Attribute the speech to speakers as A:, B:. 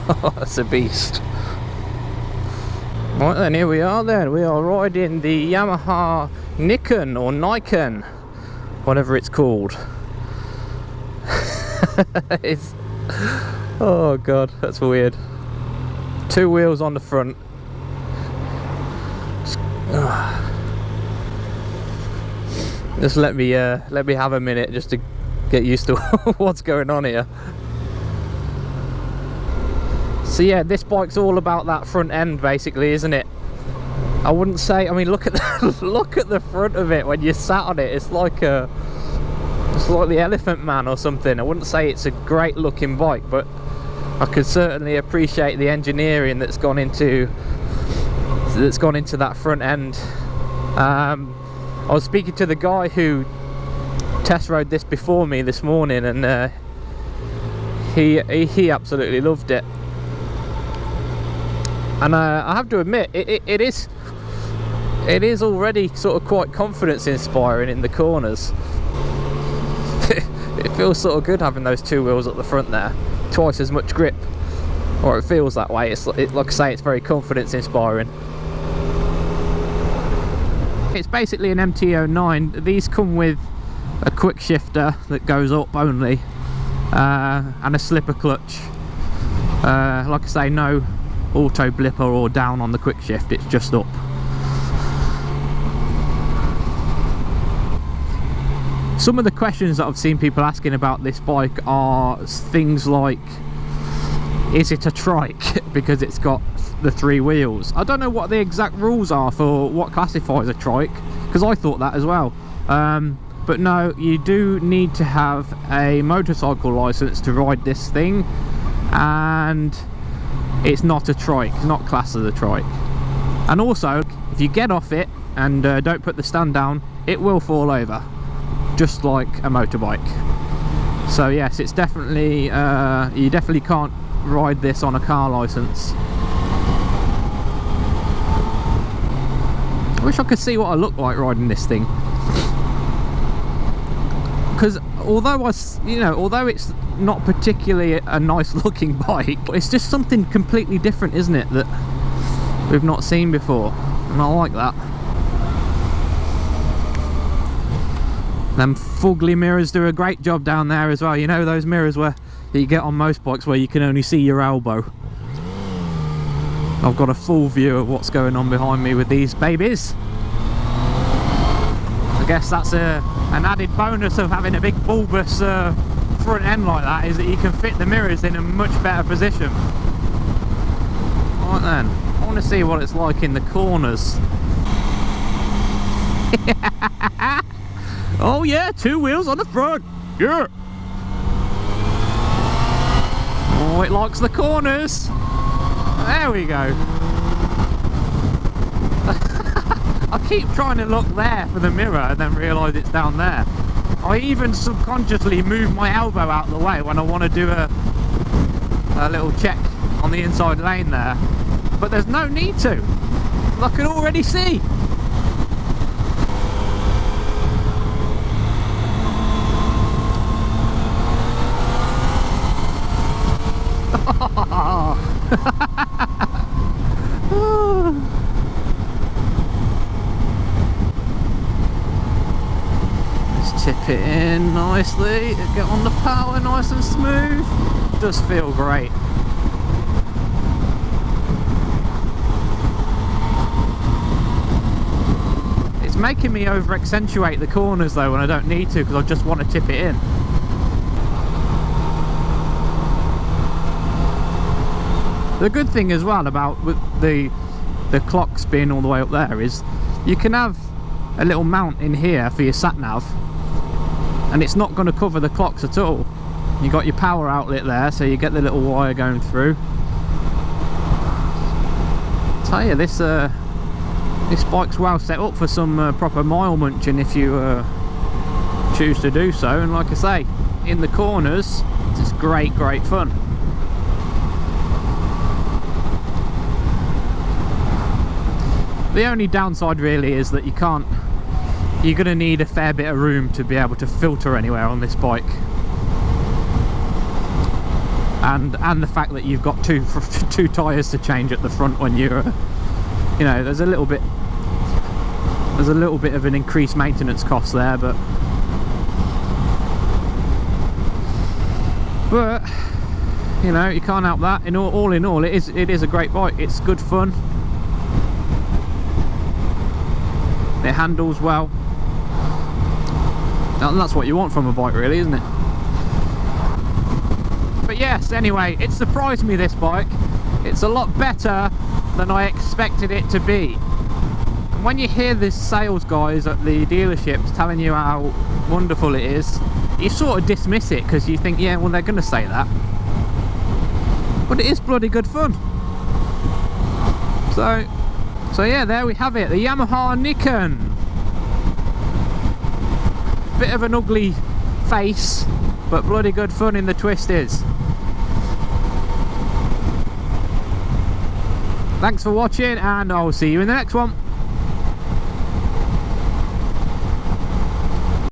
A: That's a beast. Right then, here we are then. We are riding the Yamaha Niken or Niken, whatever it's called. Oh god, that's weird. Two wheels on the front. Just let me have a minute just to get used to what's going on here. So yeah, this bike's all about that front end basically, isn't it? I wouldn't say, I mean, look at the look at the front of it when you're sat on it. It's like the Elephant Man or something. I wouldn't say it's a great looking bike, but I could certainly appreciate the engineering that's gone into that front end. I was speaking to the guy who test rode this before me this morning, and he absolutely loved it. And I have to admit, it is already sort of quite confidence inspiring in the corners. It feels sort of good having those two wheels at the front there, twice as much grip, or it feels that way. Like I say, it's very confidence inspiring. It's basically an MT-09. These come with a quick shifter that goes up only, and a slipper clutch. Like I say, no auto blipper or down on the quick shift, it's just up. Some of the questions that I've seen people asking about this bike are things like, is it a trike because it's got the three wheels? I don't know what the exact rules are for what classifies a trike, because I thought that as well. But no, you do need to have a motorcycle license to ride this thing, and it's not a trike, it's not classed as a trike. And also, if you get off it and don't put the stand down, it will fall over, just like a motorbike. So yes, it's definitely, you definitely can't ride this on a car license. I wish I could see what I look like riding this thing, because although although it's not particularly a nice looking bike, it's just something completely different, isn't it, that we've not seen before, and I like that. Them fugly mirrors do a great job down there as well. You know, those mirrors where you get on most bikes where you can only see your elbow. I've got a full view of what's going on behind me with these babies. I guess that's an added bonus of having a big bulbous front end like that, is that you can fit the mirrors in a much better position. Right then, I want to see what it's like in the corners. Oh yeah, two wheels on the front, yeah. Oh, it likes the corners. There we go. I keep trying to look there for the mirror and then realise it's down there. I even subconsciously move my elbow out of the way when I want to do a little check on the inside lane there. But there's no need to. I can already see. Let's tip it in nicely, get on the power nice and smooth. It does feel great. It's making me over accentuate the corners though when I don't need to, because I just want to tip it in. The good thing as well about with the clocks being all the way up there is you can have a little mount in here for your sat nav, and it's not going to cover the clocks at all. You got your power outlet there, so you get the little wire going through. I tell you, this bike's well set up for some proper mile munching if you choose to do so. And like I say, in the corners, it's great fun. The only downside really is that you're going to need a fair bit of room to be able to filter anywhere on this bike. and the fact that you've got two tyres to change at the front when you're, you know, there's a little bit of an increased maintenance cost there, but you know, you can't help that. All in all, it is a great bike. It's good fun. It handles well, and that's what you want from a bike, really, isn't it? But yes, anyway, it surprised me, this bike. It's a lot better than I expected it to be. And when you hear the sales guys at the dealerships telling you how wonderful it is, you sort of dismiss it because you think, yeah, well, they're going to say that. But it is bloody good fun. So yeah, there we have it, the Yamaha Niken. Bit of an ugly face, but bloody good fun in the twisties. Thanks for watching, and I'll see you in the next one.